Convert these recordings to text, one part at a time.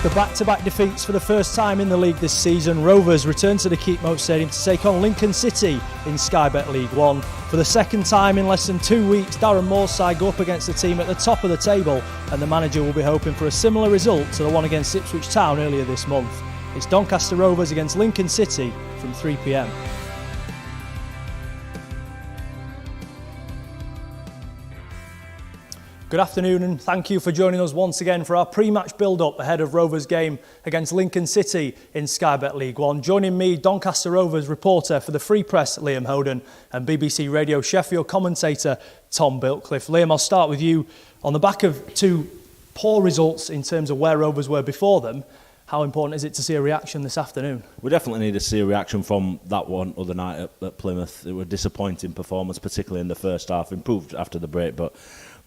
After back-to-back defeats for the first time in the league this season, Rovers return to the Keepmoat Stadium to take on Lincoln City in Sky Bet League One. For the second time in less than 2 weeks, Darren Moore's side go up against the team at the top of the table, and the manager will be hoping for a similar result to the one against Ipswich Town earlier this month. It's Doncaster Rovers against Lincoln City from 3 p.m. Good afternoon and thank you for joining us once again for our pre-match build-up ahead of Rovers' game against Lincoln City in Sky Bet League One. Joining me, Doncaster Rovers reporter for the Free Press, Liam Hoden, and BBC Radio Sheffield commentator, Tom Biltcliffe. Liam, I'll start with you. On the back of two poor results in terms of where Rovers were before them, how important is it to see a reaction this afternoon? We definitely need to see a reaction from that one other night at Plymouth. It was a disappointing performance, particularly in the first half. Improved after the break, but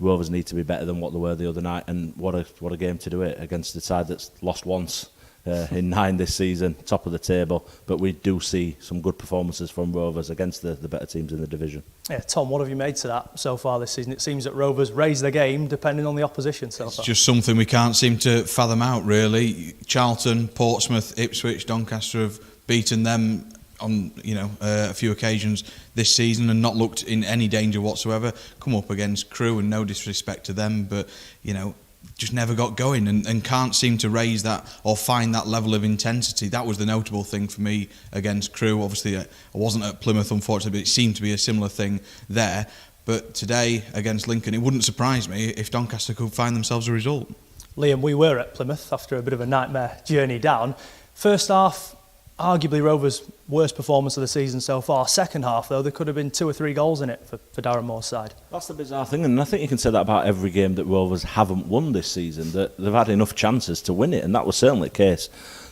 Rovers need to be better than what they were the other night, and what a game to do it against the side that's lost once in 9 this season, top of the table. But we do see some good performances from Rovers against the better teams in the division. Yeah, Tom, what have you made to that so far this season? It seems that Rovers raise the game depending on the opposition so far. It's just something we can't seem to fathom out, really. Charlton, Portsmouth, Ipswich, Doncaster have beaten them on a few occasions this season and not looked in any danger whatsoever. Come up against Crewe, and no disrespect to them, but just never got going and can't seem to raise that or find that level of intensity. That was the notable thing for me against Crewe. Obviously I wasn't at Plymouth, unfortunately, but it seemed to be a similar thing there. But today against Lincoln, it wouldn't surprise me if Doncaster could find themselves a result. Liam, we were at Plymouth after a bit of a nightmare journey down. First half, arguably Rovers' worst performance of the season so far. Second half, though, there could have been 2 or 3 goals in it for Darren Moore's side. That's the bizarre thing, and I think you can say that about every game that Rovers haven't won this season, that they've had enough chances to win it, and that was certainly the case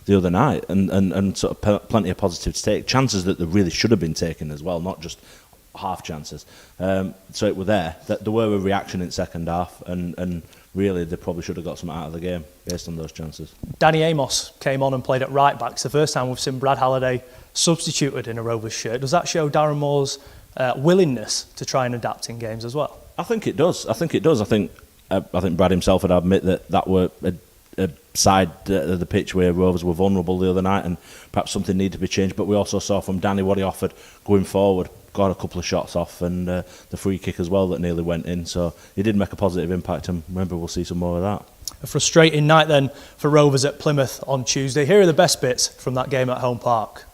the other night, and sort of plenty of positive to take. Chances that they really should have been taken as well, not just half chances. So it were there. There were a reaction in second half, and really they probably should have got something out of the game based on those chances. Danny Amos came on and played at right back. It's the first time we've seen Brad Halliday substituted in a Rovers shirt. Does that show Darren Moore's willingness to try and adapt in games as well? I think it does. I think Brad himself would admit that were a side of the pitch where Rovers were vulnerable the other night, and perhaps something needed to be changed. But we also saw from Danny what he offered going forward. Got a couple of shots off, and the free kick as well that nearly went in. So he did make a positive impact, and maybe we'll see some more of that. A frustrating night then for Rovers at Plymouth on Tuesday. Here are the best bits from that game at Home Park.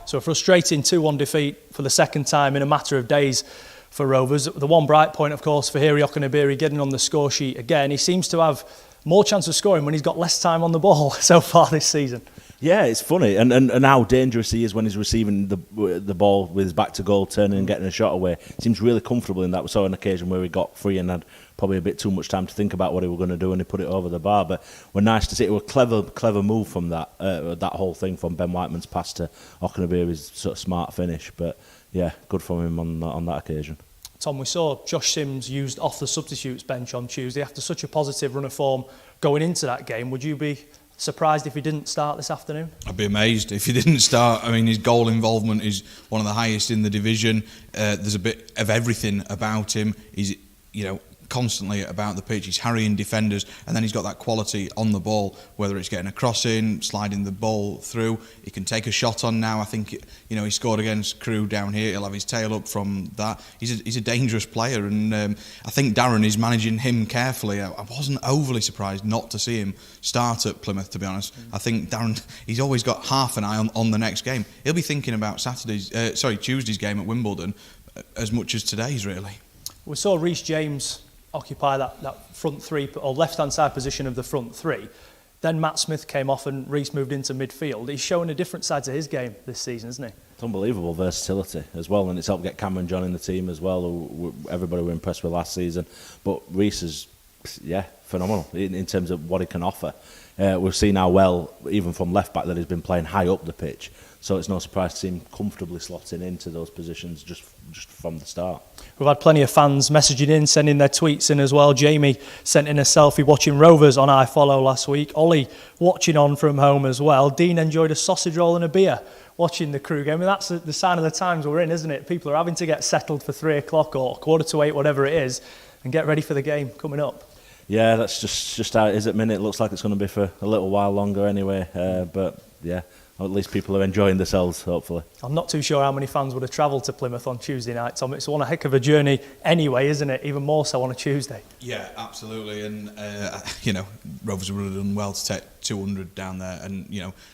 So a frustrating 2-1 defeat for the second time in a matter of days for Rovers. The one bright point, of course, for Hiri Okunabiri getting on the score sheet again. He seems to have more chance of scoring when he's got less time on the ball so far this season. Yeah, it's funny, and how dangerous he is when he's receiving the ball with his back to goal, turning and getting a shot away. Seems really comfortable in that. We saw an occasion where he got free and had probably a bit too much time to think about what he was going to do, and he put it over the bar. But we're nice to see it. Was a clever move from that whole thing, from Ben Whiteman's pass to Okunabiri's sort of smart finish. But yeah, good from him on that occasion. Tom, we saw Josh Sims used off the substitutes bench on Tuesday after such a positive run of form going into that game. Would you be Surprised if he didn't start this afternoon? I'd be amazed if he didn't start. I mean, his goal involvement is one of the highest in the division. There's a bit of everything about him. He's, constantly about the pitch. He's harrying defenders, and then he's got that quality on the ball, whether it's getting a cross in, sliding the ball through. He can take a shot on now. I think, he scored against Crewe down here. He'll have his tail up from that. He's a dangerous player, and I think Darren is managing him carefully. I wasn't overly surprised not to see him start at Plymouth, to be honest. I think Darren, he's always got half an eye on the next game. He'll be thinking about Tuesday's game at Wimbledon as much as today's, really. We saw Reece James occupy that front three, or left-hand side position of the front three. Then Matt Smith came off and Reece moved into midfield. He's showing a different side to his game this season, isn't he? It's unbelievable versatility as well, and it's helped get Cameron John in the team as well, who everybody were impressed with last season. But Reece is, phenomenal in terms of what he can offer. We've seen how well, even from left-back, that he's been playing high up the pitch. So it's no surprise to see him comfortably slotting into those positions just from the start. We've had plenty of fans messaging in, sending their tweets in as well. Jamie sent in a selfie watching Rovers on iFollow last week. Ollie watching on from home as well. Dean enjoyed a sausage roll and a beer watching the Crewe game. I mean, that's the sign of the times we're in, isn't it? People are having to get settled for 3 o'clock or 7:45, whatever it is, and get ready for the game coming up. Yeah, that's just how it is at the minute. It looks like it's going to be for a little while longer anyway. But yeah, at least people are enjoying themselves, hopefully. I'm not too sure how many fans would have travelled to Plymouth on Tuesday night, Tom. It's one heck of a journey anyway, isn't it? Even more so on a Tuesday. Yeah, absolutely. And, Rovers would have done well to take 200 down there. And,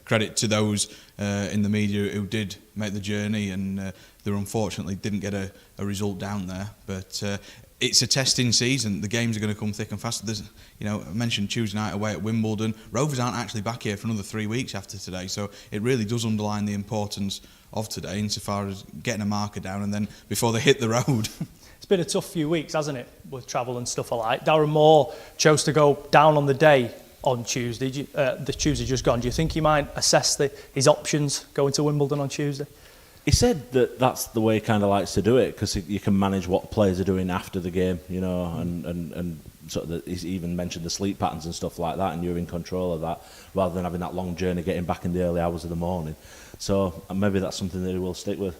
credit to those in the media who did make the journey, and they unfortunately didn't get a result down there. But it's a testing season. The games are going to come thick and fast. There's, I mentioned Tuesday night away at Wimbledon. Rovers aren't actually back here for another 3 weeks after today, so it really does underline the importance of today insofar as getting a marker down and then before they hit the road. It's been a tough few weeks, hasn't it, with travel and stuff alike. Darren Moore chose to go down on the day on Tuesday, the Tuesday just gone. Do you think he might assess his options going to Wimbledon on Tuesday? He said that that's the way he kind of likes to do it, because you can manage what players are doing after the game, and sort of he's even mentioned the sleep patterns and stuff like that, and you're in control of that, rather than having that long journey getting back in the early hours of the morning. So maybe that's something that he will stick with.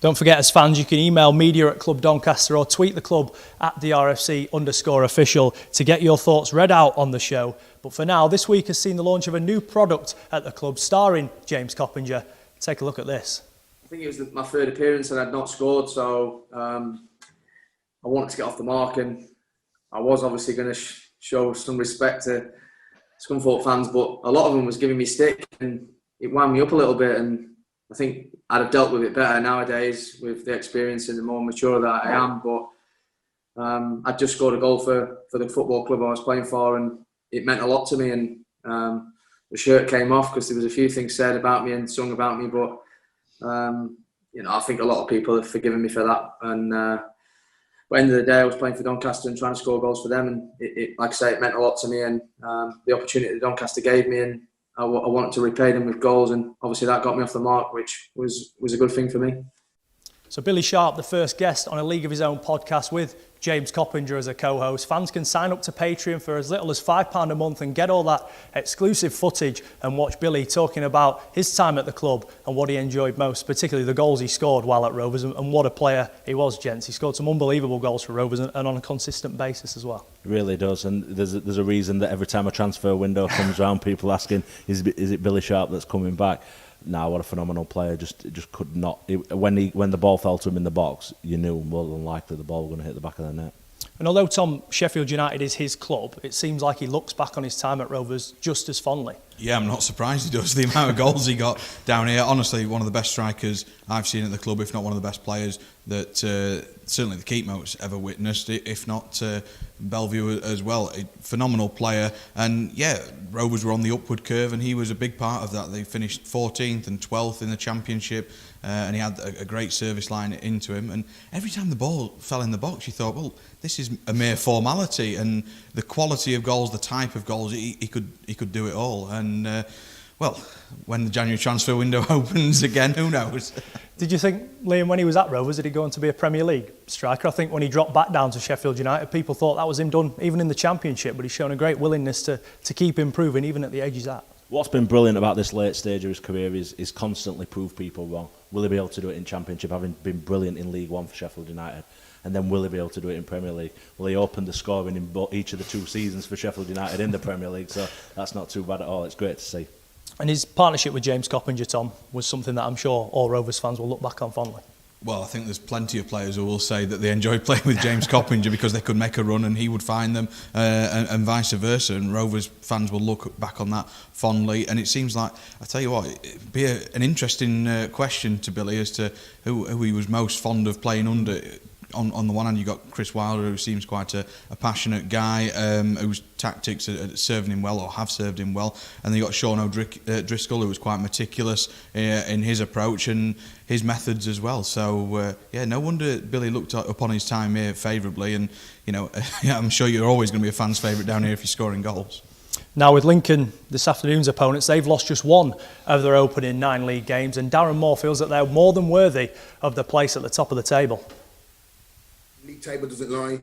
Don't forget, as fans, you can email media at Club Doncaster or tweet the club at @DRFC_official to get your thoughts read out on the show. But for now, this week has seen the launch of a new product at the club starring James Coppinger. Take a look at this. I think it was my third appearance and I'd not scored, so I wanted to get off the mark, and I was obviously going to show some respect to Scunthorpe fans, but a lot of them was giving me stick, and it wound me up a little bit, and I think I'd have dealt with it better nowadays with the experience and the more mature that I am. But I'd just scored a goal for the football club I was playing for, and it meant a lot to me, and the shirt came off because there was a few things said about me and sung about me, but I think a lot of people have forgiven me for that. And at the end of the day, I was playing for Doncaster and trying to score goals for them, and it like I say, it meant a lot to me, and the opportunity that Doncaster gave me, and I wanted to repay them with goals, and obviously that got me off the mark, which was a good thing for me. So Billy Sharp, the first guest on a League of His Own podcast with James Coppinger as a co-host. Fans can sign up to Patreon for as little as £5 a month and get all that exclusive footage and watch Billy talking about his time at the club and what he enjoyed most, particularly the goals he scored while at Rovers, and what a player he was, gents. He scored some unbelievable goals for Rovers and on a consistent basis as well. It really does, and there's a reason that every time a transfer window comes around, people asking, is it Billy Sharp that's coming back? Now, what a phenomenal player! Just could not. When the ball fell to him in the box, you knew more than likely the ball was going to hit the back of the net. And although Tom, Sheffield United is his club, it seems like he looks back on his time at Rovers just as fondly. Yeah, I'm not surprised he does. The amount of goals he got down here, honestly, one of the best strikers I've seen at the club, if not one of the best players that certainly the Keepmoat's ever witnessed, if not Bellevue as well. A phenomenal player, and yeah, Rovers were on the upward curve, and he was a big part of that. They finished 14th and 12th in the Championship, and he had a great service line into him, and every time the ball fell in the box, you thought, well, this is a mere formality, and the quality of goals, the type of goals, he could do it all. And well, when the January transfer window opens again, who knows? Did you think, Liam, when he was at Rovers, did he go on to be a Premier League striker? I think when he dropped back down to Sheffield United, people thought that was him done, even in the Championship, but he's shown a great willingness to keep improving, even at the age he's at. What's been brilliant about this late stage of his career is constantly prove people wrong. Will he be able to do it in Championship, having been brilliant in League One for Sheffield United? And then will he be able to do it in Premier League? Well, he opened the scoring in each of the 2 seasons for Sheffield United in the Premier League, so that's not too bad at all. It's great to see. And his partnership with James Coppinger, Tom, was something that I'm sure all Rovers fans will look back on fondly. Well, I think there's plenty of players who will say that they enjoyed playing with James Coppinger because they could make a run and he would find them, and vice versa. And Rovers fans will look back on that fondly. And it seems like, I tell you what, it'd be an interesting question to Billy as to who he was most fond of playing under. On the one hand, you've got Chris Wilder, who seems quite a passionate guy, whose tactics are serving him well or have served him well. And then you've got Sean O'Driscoll, who was quite meticulous in his approach and his methods as well. So, no wonder Billy looked upon his time here favourably. And, I'm sure you're always going to be a fan's favourite down here if you're scoring goals. Now with Lincoln, this afternoon's opponents, they've lost just 1 of their opening 9 league games. And Darren Moore feels that they're more than worthy of the place at the top of the table. League table doesn't lie.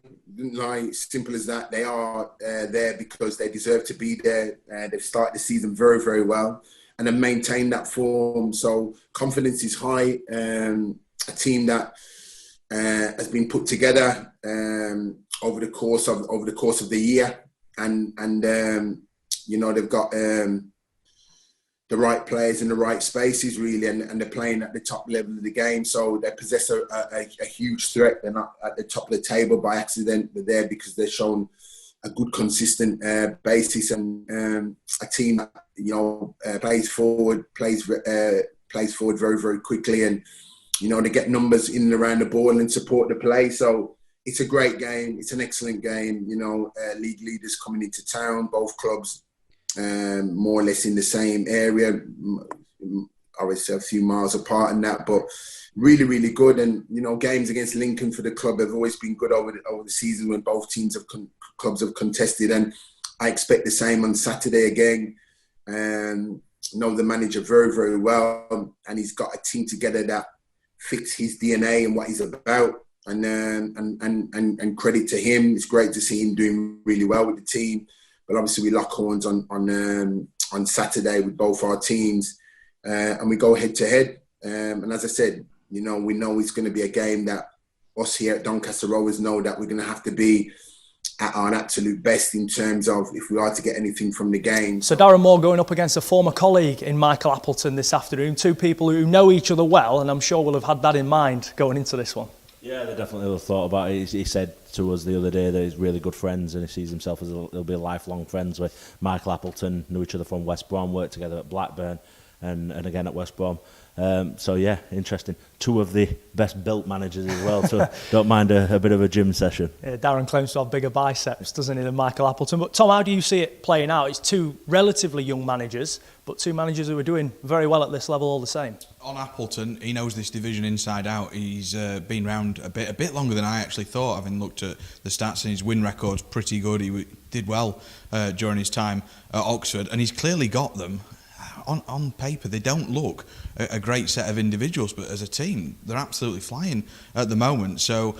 Simple as that. They are there because they deserve to be there. They've started the season very, very well and have maintained that form. So confidence is high. A team that has been put together over the course of the year, and they've got the right players in the right spaces, really, and they're playing at the top level of the game. So they possess a huge threat. They're not at the top of the table by accident. They're there because they've shown a good, consistent basis, and a team that plays forward very, very quickly, and they get numbers in and around the ball and support the play. So it's a great game. It's an excellent game. League leaders coming into town, both clubs. More or less in the same area, obviously a few miles apart and that, but really, really good. And games against Lincoln for the club have always been good over the season when both clubs have contested, and I expect the same on Saturday again. Know the manager very, very well, and he's got a team together that fits his DNA and what he's about. And credit to him. It's great to see him doing really well with the team. But obviously we lock horns on Saturday with both our teams, and we go head to head. And as I said, we know it's going to be a game that us here at Doncaster Rovers know that we're going to have to be at our absolute best in terms of if we are to get anything from the game. So Darren Moore going up against a former colleague in Michael Appleton this afternoon. 2 people who know each other well, and I'm sure will have had that in mind going into this one. Yeah, they definitely will have thought about it. He said to us the other day that he's really good friends and he sees himself as he'll be lifelong friends with Michael Appleton. Knew each other from West Brom, worked together at Blackburn and again at West Brom. So yeah, interesting. 2 of the best built managers as well, so don't mind a bit of a gym session. Yeah, Darren claims to have bigger biceps, doesn't he, than Michael Appleton. But Tom, how do you see it playing out? It's 2 relatively young managers, but 2 managers who are doing very well at this level all the same. On Appleton, he knows this division inside out. He's been round a bit longer than I actually thought, having looked at the stats, and his win record's pretty good. He did well during his time at Oxford, and he's clearly got them. On paper, they don't look a great set of individuals, but as a team, they're absolutely flying at the moment. So,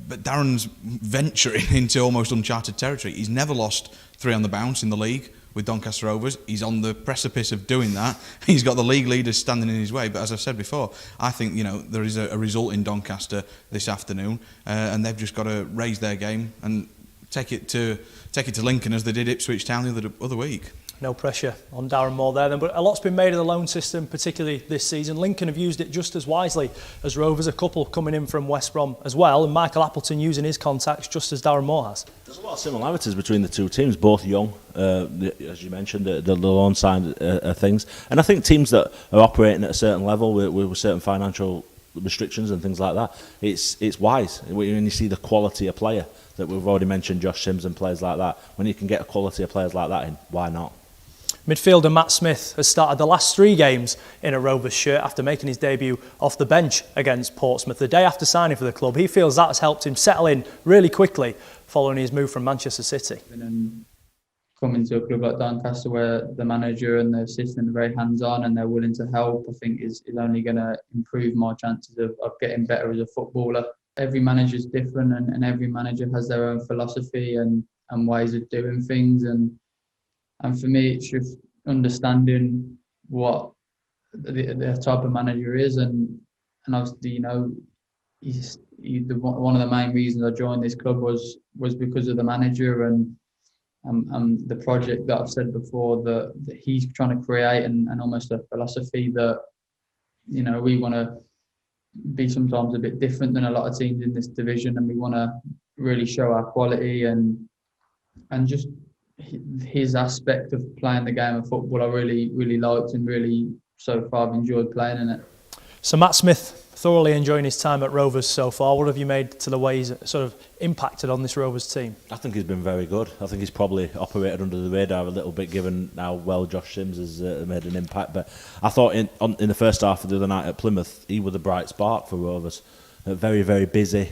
but Darren's venturing into almost uncharted territory. He's never lost 3 on the bounce in the league with Doncaster Rovers. He's on the precipice of doing that. He's got the league leaders standing in his way. But as I've said before, I think there is a result in Doncaster this afternoon, and they've just got to raise their game and take it to Lincoln as they did Ipswich Town the other week. No pressure on Darren Moore there then, but a lot's been made of the loan system, particularly this season. Lincoln have used it just as wisely as Rovers, a couple coming in from West Brom as well, and Michael Appleton using his contacts just as Darren Moore has. There's a lot of similarities between the 2 teams, both young, as you mentioned, the loan side of things. And I think teams that are operating at a certain level with certain financial restrictions and things like that, it's wise. When you see the quality of player that we've already mentioned, Josh Sims and players like that, when you can get a quality of players like that in, why not? Midfielder Matt Smith has started the last 3 games in a Rovers shirt after making his debut off the bench against Portsmouth the day after signing for the club. He feels that has helped him settle in really quickly following his move from Manchester City. Coming to a club like Doncaster where the manager and the assistant are very hands-on and they're willing to help, I think is only going to improve my chances of getting better as a footballer. Every manager is different and every manager has their own philosophy and ways of doing things. And for me, it's just understanding what the type of manager is, and obviously, one of the main reasons I joined this club was because of the manager and the project that I've said before that he's trying to create, and almost a philosophy that we want to be sometimes a bit different than a lot of teams in this division, and we want to really show our quality and just his aspect of playing the game of football I really liked, and really so far I've enjoyed playing in it. So Matt Smith, thoroughly enjoying his time at Rovers so far. What have you made to the way he's sort of impacted on this Rovers team? I think he's been very good. I think he's probably operated under the radar a little bit, given how well Josh Sims has made an impact. But I thought in the first half of the other night at Plymouth, he was the bright spark for Rovers. Very, very busy,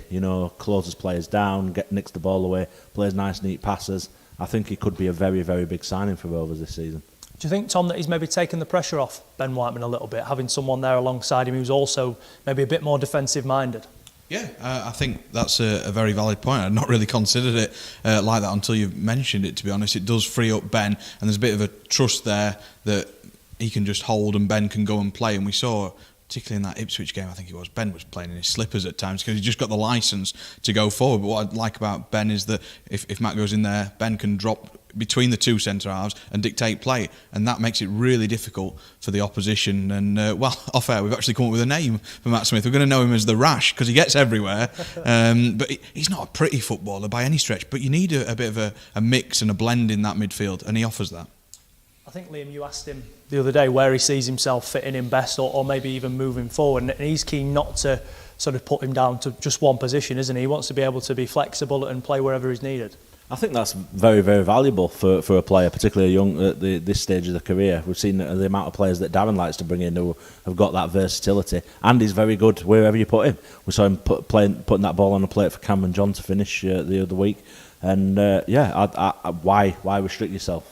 closes players down, nicks the ball away, plays nice, neat passes. I think he could be a very, very big signing for Rovers this season. Do you think, Tom, that he's maybe taken the pressure off Ben Whiteman a little bit, having someone there alongside him who's also maybe a bit more defensive-minded? Yeah, I think that's a very valid point. I'd not really considered it like that until you mentioned it, to be honest. It does free up Ben, and there's a bit of a trust there that he can just hold and Ben can go and play. And we saw, particularly in that Ipswich game, I think it was, Ben was playing in his slippers at times because he just got the licence to go forward. But what I like about Ben is that if Matt goes in there, Ben can drop between the two centre halves and dictate play, and that makes it really difficult for the opposition. And off air we've actually come up with a name for Matt Smith. We're going to know him as the Rash because he gets everywhere. But he's not a pretty footballer by any stretch, but you need a bit of a mix and a blend in that midfield, and he offers that. I think, Liam, you asked him the other day where he sees himself fitting in best, or maybe even moving forward, and he's keen not to sort of put him down to just one position, isn't he? He wants to be able to be flexible and play wherever he's needed. I think that's very, very valuable for a player, particularly young at this stage of the career. We've seen the amount of players that Darren likes to bring in who have got that versatility, and he's very good wherever you put him. We saw him putting that ball on the plate for Cameron John to finish the other week, and why restrict yourself?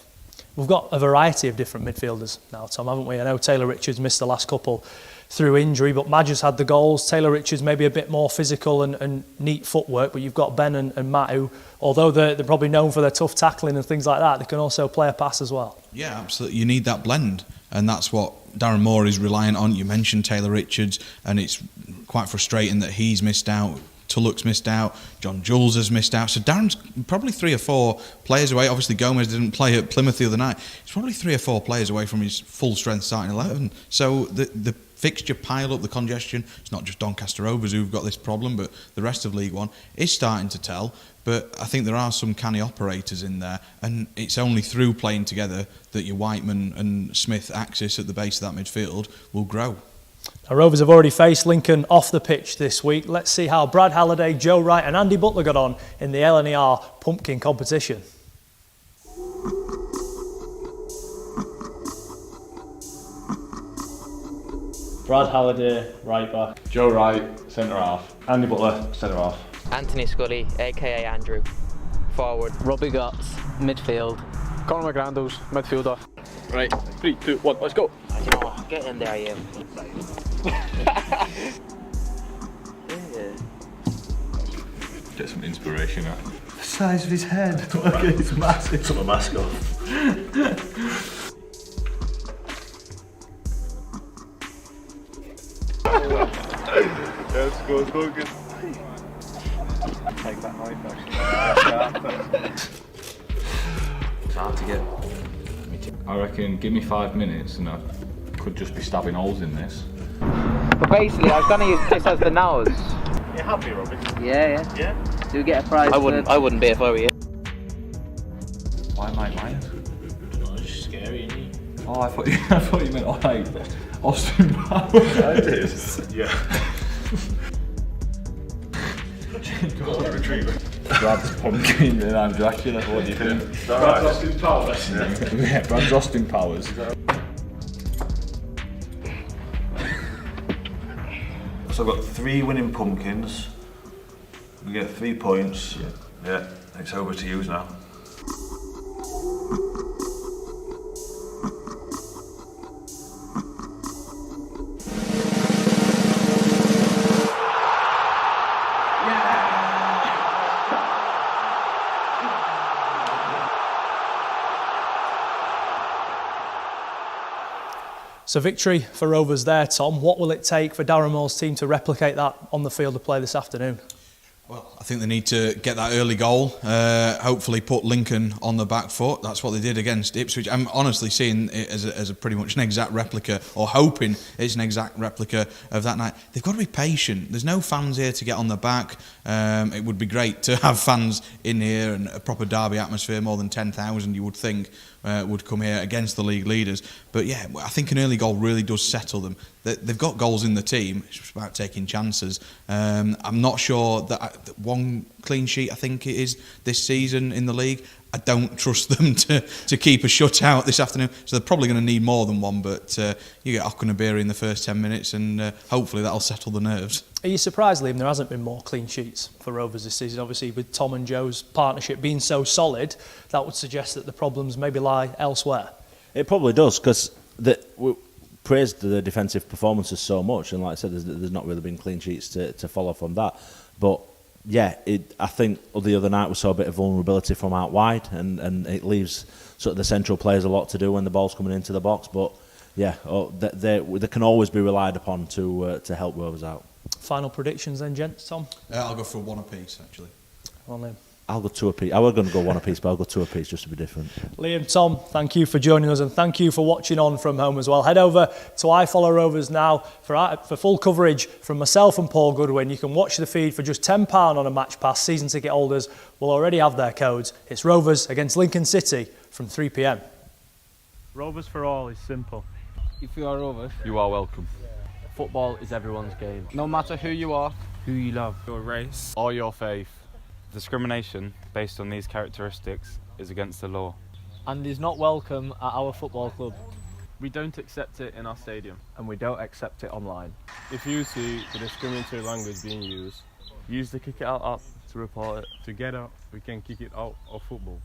We've got a variety of different midfielders now, Tom, haven't we? I know Taylor Richards missed the last couple through injury, but Madge has had the goals. Taylor Richards maybe a bit more physical and neat footwork, but you've got Ben and Matt who, although they're probably known for their tough tackling and things like that, they can also play a pass as well. Yeah, absolutely. You need that blend, and that's what Darren Moore is reliant on. You mentioned Taylor Richards, and it's quite frustrating that he's missed out. Tulloch's missed out, John Jules has missed out, so Darren's probably 3 or 4 players away. Obviously Gomez didn't play at Plymouth the other night. He's probably 3 or 4 players away from his full strength starting 11. So the fixture pile up, the congestion, it's not just Doncaster Rovers who've got this problem, but the rest of League One is starting to tell. But I think there are some canny operators in there, and it's only through playing together that your Whiteman and Smith axis at the base of that midfield will grow. Now, Rovers have already faced Lincoln off the pitch this week. Let's see how Brad Halliday, Joe Wright and Andy Butler got on in the LNER Pumpkin competition. Brad Halliday, right back. Joe Wright, centre half. Andy Butler, centre half. Anthony Scully, aka Andrew, forward. Robbie Gutts, midfield. Conor McGrandles, midfielder. Right, 3, 2, 1, let's go. Get in there, you. Get some inspiration out. The size of his head. Look at it's massive. Took my mask off. Let's go, good. Take that knife, actually. It's hard to get. I reckon give me 5 minutes and I could just be stabbing holes in this. But basically, I was going to use this as the nose. You happy, Robbie? Yeah. Yeah? Do we get a prize? I wouldn't be if I were you. Why am I mine? Oh, it's just scary, isn't it? Oh, I thought you meant like Austin Powers. I did. Yeah. Golden retriever. Brad's pumpkin and I'm Dracula. What do you think? Brad's Austin Powers. Yeah, Brad's Austin Powers. So I've got 3 winning pumpkins. We get 3 points. Yeah, it's over to you now. So victory for Rovers there, Tom. What will it take for Darren Moore's team to replicate that on the field of play this afternoon? Well, I think they need to get that early goal, hopefully put Lincoln on the back foot. That's what they did against Ipswich. I'm honestly seeing it as a pretty much an exact replica, or hoping it's an exact replica of that night. They've got to be patient. There's no fans here to get on the back. It would be great to have fans in here and a proper derby atmosphere, more than 10,000 you would think would come here against the league leaders. But yeah, I think an early goal really does settle them. They've got goals in the team. It's just about taking chances. I'm not sure that one clean sheet, I think it is, this season in the league. I don't trust them to keep a shutout this afternoon. So they're probably going to need more than one. But you get Okunabiri in the first 10 minutes and hopefully that'll settle the nerves. Are you surprised, Liam, there hasn't been more clean sheets for Rovers this season? Obviously, with Tom and Joe's partnership being so solid, that would suggest that the problems maybe lie elsewhere. It probably does, because we praised the defensive performances so much, and like I said, there's not really been clean sheets to follow from that. But yeah, I think the other night we saw a bit of vulnerability from out wide, and it leaves sort of the central players a lot to do when the ball's coming into the box. But yeah, they can always be relied upon to help Rovers out. Final predictions then, gents. Tom? I'll go for one apiece, actually. Well, Liam. I'll go two apiece. I was going to go one apiece, but I'll go two apiece just to be different. Liam, Tom, thank you for joining us, and thank you for watching on from home as well. Head over to I Follow Rovers now for full coverage from myself and Paul Goodwin. You can watch the feed for just £10 on a match pass. Season ticket holders will already have their codes. It's Rovers against Lincoln City from 3 p.m. Rovers for all is simple. If you are Rovers, You are welcome. football is everyone's game. No matter who you are, Who you love. your race, Or your faith. Discrimination based on these characteristics is against the law. And is not welcome at our football club. We don't accept it in our stadium. and we don't accept it online. If you see the discriminatory language being used, use the Kick It Out app to report it. Together, we can kick it out of football.